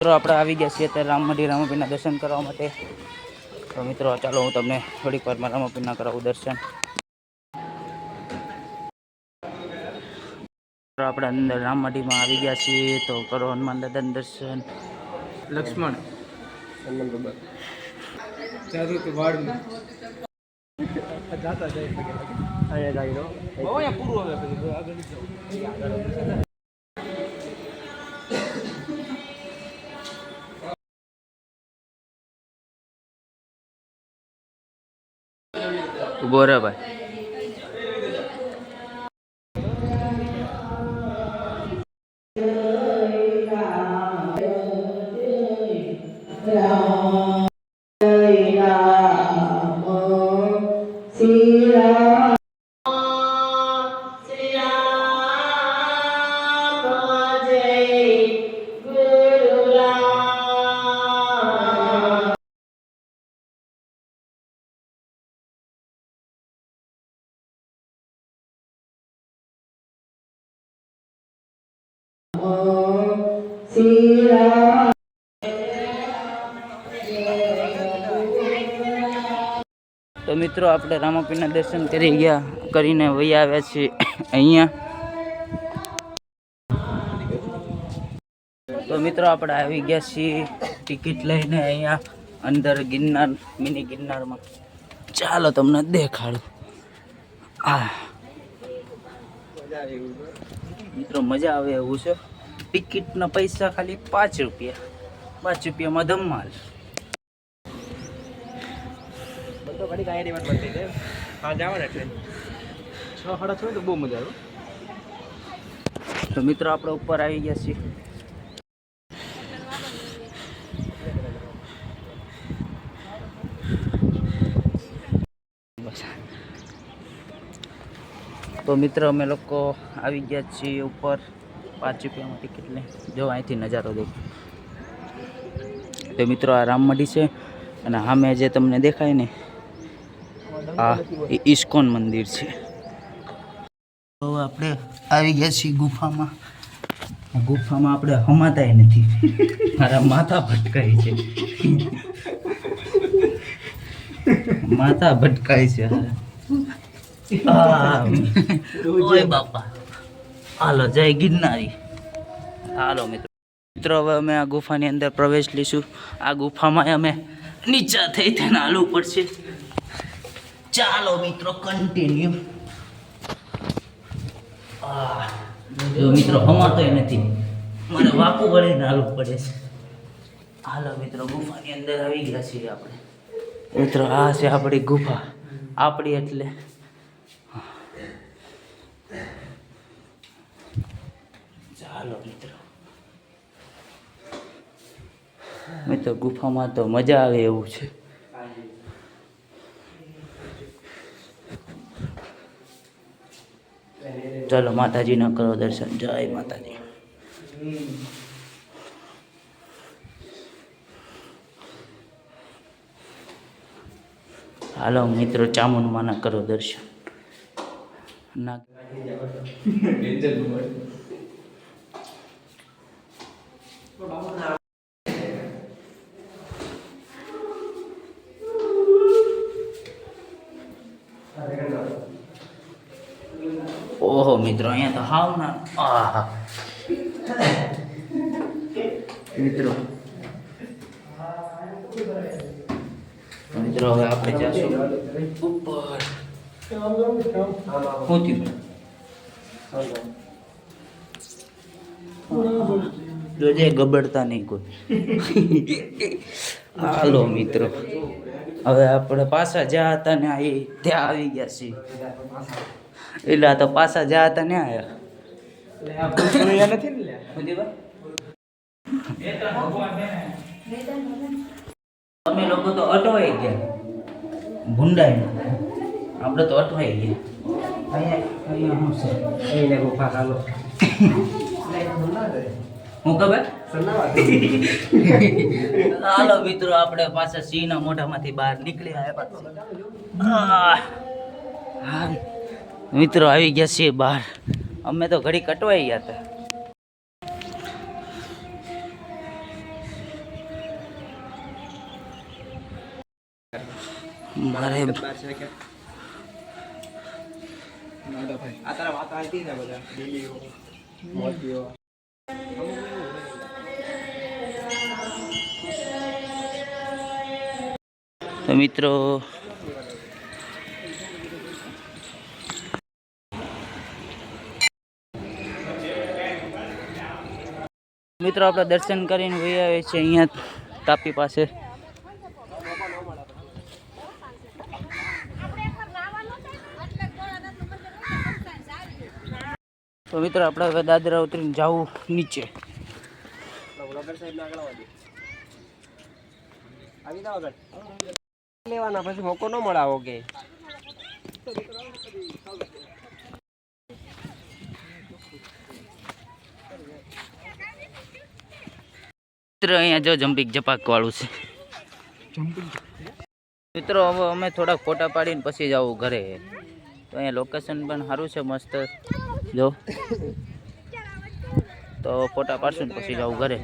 મિત્રો આપણે આવી ગયા છીએ અત્યારે રામમઢી રામાપીરના દર્શન કરવા માટે. તો મિત્રો ચાલો હું તમને થોડીક વારમાં રામાપીરના કરાવું દર્શન. આપણે અંદર રામમઢીમાં આવી ગયા છીએ તો કરો હનુમાન દાદાના દર્શન. લક્ષ્મણ ઉભો રહે ભાઈ. તો મિત્રો આપણે રામાપીરના દર્શન કરીને વહી આવ્યા છીએ અહીંયા. તો મિત્રો આપણે આવી ગયા છીએ ટિકિટ લઈને અહીંયા અંદર ગિરનાર મિની ગિરનારમાં. ચાલો તમને દેખાડું. મિત્રો મજા આવે એવું છે. ટિકિટના પૈસા ખાલી 5 રૂપિયા. 5 રૂપિયામાં ધમાલ. તો મિત્રો આપણે ઉપર આવી ગયા છીએ. તો મિત્રો અમે લોકો આવી ગયા છીએ ઉપર. 5 રૂપિયામાં ટિકિટ લઈ જો અહીંથી નજારો દેખો. તો મિત્રો આ રામમઢી છે અને સામે જે તમને દેખાય ને આ ઇસ્કોન મંદિર છે. તો આપણે આવી ગયા છીએ ગુફામાં. ગુફામાં આપણે હમાતાય નથી. મારા માથા ભટકાય છે. માથા ભટકાય છે. ઓય બાપા. હાલો જય ગિરનારી. હાલો મિત્રો હવે અમે આ ગુફાની અંદર પ્રવેશ લઈશું. આ ગુફામાં અમે નીચા થઈ થઈને હાલવું પડશે. ચાલો મિત્રો કન્ટિન્યુ. જો મિત્રો હમાતોય નથી. મને વાકું વળીને હાલવું પડે છે. હાલો મિત્રો ગુફાની અંદર આવી ગયા છીએ આપણે. મિત્રો આ છે આપણી ગુફા. આપણી એટલે ચાલો મિત્રો ગુફામાં તો મજા આવે એવું છે. ચાલો માતાજીના કરો દર્શન. જય માતાજી. હાલો મિત્રો ચામુંડમાના કરો દર્શન. ના ઓહો મિત્રો અહીંયા તો હાવ ના. મિત્રો હવે આપણે જઈશું ઉપર. જોજે ગબડતા નહીં કોઈ. હાલો મિત્રો હવે આપણે પાછા જ્યાં હતા ને ત્યાં આવી ગયા છીએ. એટલે તો પાછા જ્યાં હતા ને આયા અમે લોકો તો અટવાઈ ગયા. ભૂંડાઈ આપણે તો અટવાઈ ગયા. અહીંયા શું છે હું ખબર. હાલો મિત્રો આપણે પાછા સિંહના મોઢામાંથી બહાર નીકળી આવ્યા. મિત્રો આવી ગયા છીએ બહાર. અમે તો ઘડી કટવાઈ ગયા હતા. મારે તો મિત્રો આપણે દર્શન કરીને વહી આવે છે અહીંયા તાપી પાસે. તો મિત્રો આપણે હવે દાદરા ઉતરીને જવું નીચે. લેવાના પછી મોકો ન મળે આવો કે મિત્રો અહીંયા જો જમ્પિંગ જપાક વાળું છે. મિત્રો હવે અમે થોડાક ફોટા પાડીને પછી જવું ઘરે. તો અહીંયા લોકેશન પણ સારું છે મસ્ત જો. તો ફોટા પાડશું ને પછી જવું ઘરે.